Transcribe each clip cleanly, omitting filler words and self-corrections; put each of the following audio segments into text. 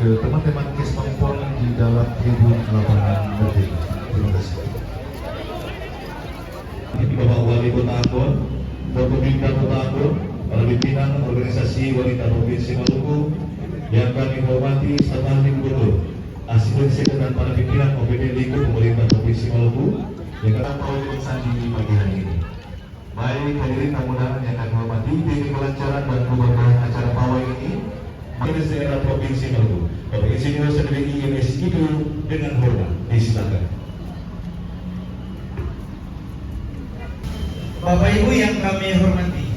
ke teman-teman Kesmampon di dalam tribun lapangan Merdeka. Terima kasih. Bapak Wali Kota Ambon, Forkopimda Kota Ambon, para pimpinan organisasi wanita Provinsi Maluku yang kami hormati serta ahli gubernur, asisten dan para pimpinan OPD Liku pemerintah Provinsi Maluku yang akan pemeriksaan di pagi hari ini. Baik hadirin tamu-tamu yang kami hormati, demi kelancaran dan keberkahan acara pawai ini, Majelis Daerah Provinsi Maluku, Bapak Insinyur Sedri IMS itu dengan hormat disilakan. Bapak Ibu yang kami hormati,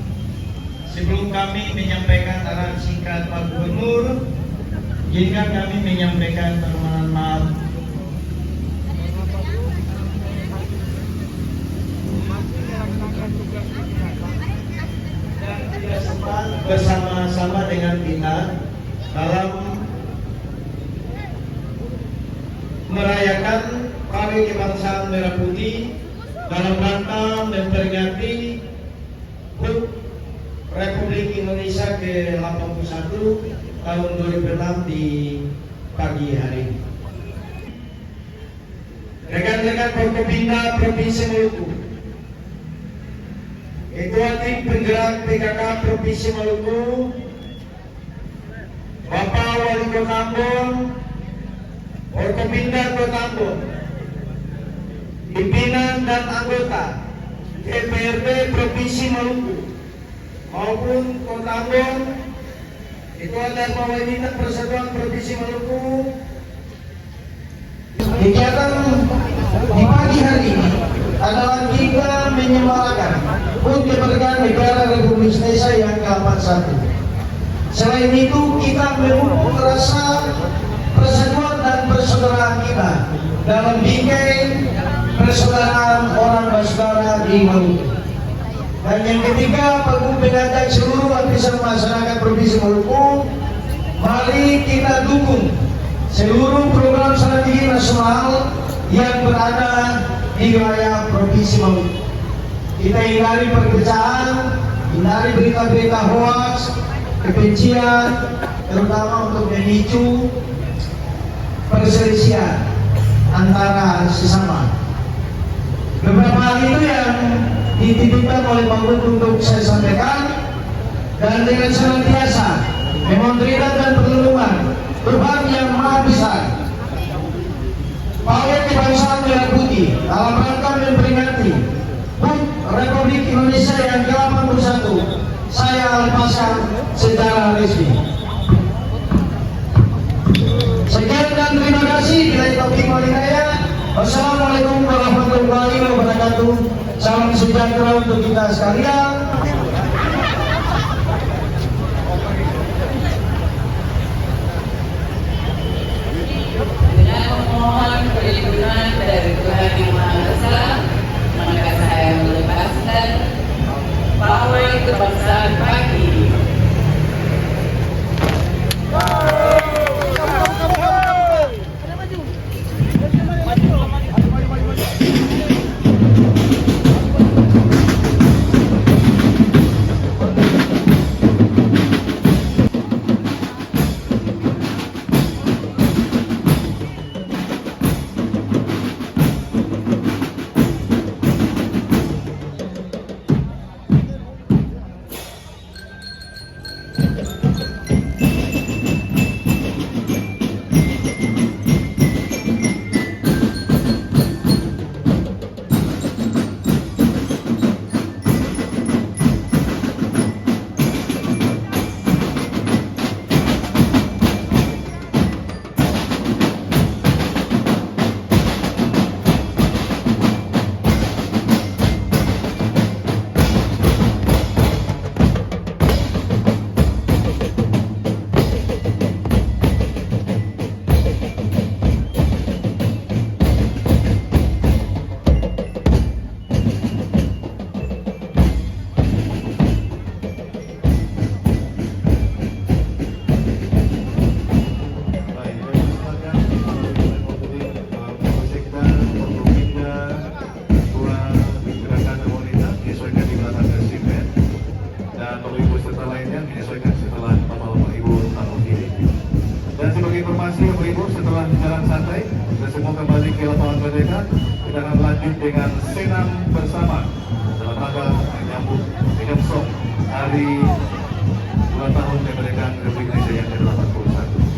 sebelum kami menyampaikan arahan singkat Pak Gubernur, izinkan kami menyampaikan permohonan maaf dan tidak sempat bersama-sama dengan kita dalam merayakan Hari Kebangsaan Merah Putih dalam rangka memperingati HUT Republik Indonesia ke-81 tahun 2006 di pagi hari ini. Rekan-rekan Forkopimda Provinsi Maluku, Ketua Tim Penggerak PKK Provinsi Maluku, Bapak Wali Kota Ambon, Forkopimda Kota Ambon, pimpinan dan anggota DPRD Provinsi Maluku maupun Kota Ambon, Ketua dan Pimpinan Persatuan Provinsi Maluku. Kegiatan di pagi hari ini adalah kita menyemarakan HUT kemerdekaan negara Republik Indonesia yang ke-81. Selain itu kita memupuk rasa persatuan dan persaudaraan kita dalam bingkai persaudaraan orang bersaudara di Maluku. Dan yang ketiga, Pak mengajak seluruh lapisan masyarakat Provinsi Maluku, mari kita dukung seluruh program strategi nasional yang berada di wilayah Provinsi Maluku. Kita hindari perpecahan, hindari berita-berita hoaks, kebencian, terutama untuk memicu perselisihan antara sesama. Beberapa hal itu yang dititipkan oleh Pak Gubernur untuk saya sampaikan, dan dengan senantiasa memohon ridha dan perlindungan Tuhan yang Maha Besar, Pawai Kebangsaan Merah Putih dalam rangka memperingati HUT Republik Indonesia yang ke-81, saya lepaskan secara resmi. Sekian dan terima kasih. Bila taufiq wal hidayah. Wassalamualaikum warahmatullahi wabarakatuh. Salam sejahtera untuk kita sekalian. Dengan memohon perlindungan dari Tuhan Yang Maha Esa, maka saya melepaskan pawai kebangsaan pagi ini. Ibu setelah jalan santai dan semua kembali ke lapangan merdeka, kita akan lanjut dengan senam bersama dalam rangka menyambut menyongsong hari 2 tahun kemerdekaan Republik Indonesia yang ke-81.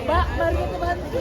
Mbak, baru itu bantu.